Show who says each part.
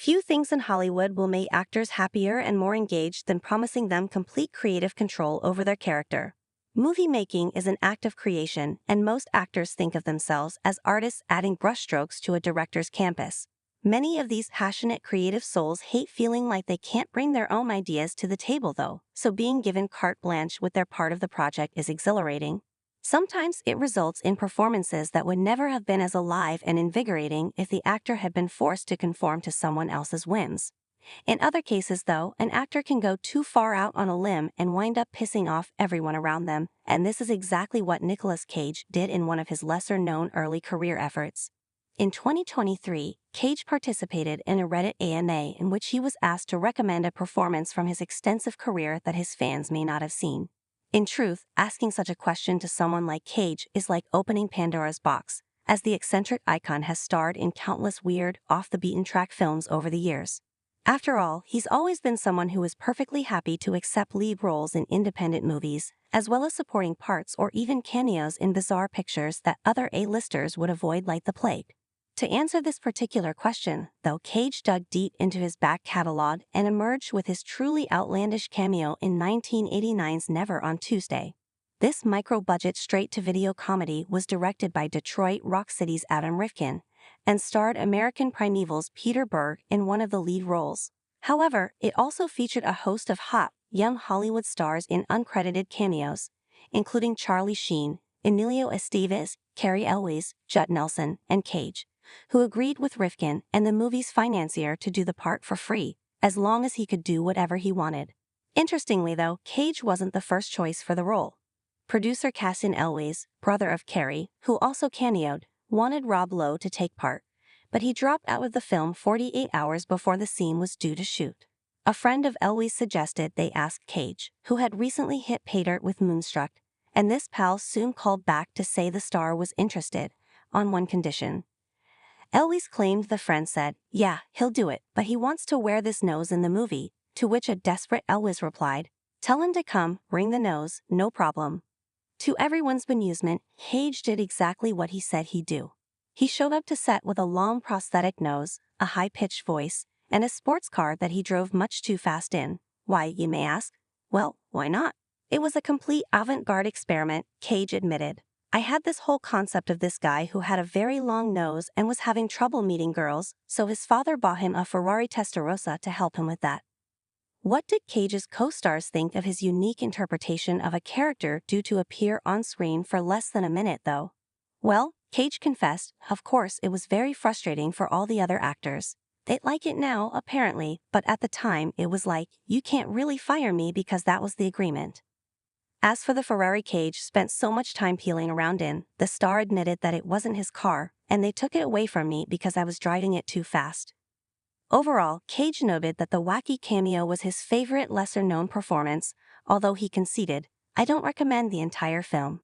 Speaker 1: Few things in Hollywood will make actors happier and more engaged than promising them complete creative control over their character. Movie making is an act of creation, and most actors think of themselves as artists adding brushstrokes to a director's canvas. Many of these passionate creative souls hate feeling like they can't bring their own ideas to the table though, so being given carte blanche with their part of the project is exhilarating. Sometimes it results in performances that would never have been as alive and invigorating if the actor had been forced to conform to someone else's whims. In other cases, though, an actor can go too far out on a limb and wind up pissing off everyone around them, and this is exactly what Nicolas Cage did in one of his lesser-known early career efforts. In 2023, Cage participated in a Reddit AMA in which he was asked to recommend a performance from his extensive career that his fans may not have seen. In truth, asking such a question to someone like Cage is like opening Pandora's box, as the eccentric icon has starred in countless weird, off-the-beaten-track films over the years. After all, he's always been someone who is perfectly happy to accept lead roles in independent movies, as well as supporting parts or even cameos in bizarre pictures that other A-listers would avoid like the plague. To answer this particular question, though, Cage dug deep into his back catalog and emerged with his truly outlandish cameo in 1989's Never on Tuesday. This micro-budget straight-to-video comedy was directed by Detroit Rock City's Adam Rifkin and starred American Primeval's Peter Berg in one of the lead roles. However, it also featured a host of hot, young Hollywood stars in uncredited cameos, including Charlie Sheen, Emilio Estevez, Cary Elwes, Judd Nelson, and Cage, who agreed with Rifkin and the movie's financier to do the part for free, as long as he could do whatever he wanted. Interestingly though, Cage wasn't the first choice for the role. Producer Cassian Elwes, brother of Cary, who also cameoed, wanted Rob Lowe to take part, but he dropped out of the film 48 hours before the scene was due to shoot. A friend of Elwes suggested they ask Cage, who had recently hit pay dirt with Moonstruck, and this pal soon called back to say the star was interested, on one condition. Elwes claimed the friend said, "Yeah, he'll do it, but he wants to wear this nose in the movie," to which a desperate Elwes replied, "Tell him to come, bring the nose, no problem." To everyone's bemusement, Cage did exactly what he said he'd do. He showed up to set with a long prosthetic nose, a high-pitched voice, and a sports car that he drove much too fast in. Why, you may ask? Well, why not? It was a complete avant-garde experiment, Cage admitted. "I had this whole concept of this guy who had a very long nose and was having trouble meeting girls, so his father bought him a Ferrari Testarossa to help him with that." What did Cage's co-stars think of his unique interpretation of a character due to appear on screen for less than a minute, though? Well, Cage confessed, of course it was very frustrating for all the other actors. They'd like it now, apparently, but at the time it was like, you can't really fire me because that was the agreement. As for the Ferrari Cage spent so much time peeling around in, the star admitted that it wasn't his car, and they took it away from me because I was driving it too fast. Overall, Cage noted that the wacky cameo was his favorite lesser-known performance, although he conceded, "I don't recommend the entire film."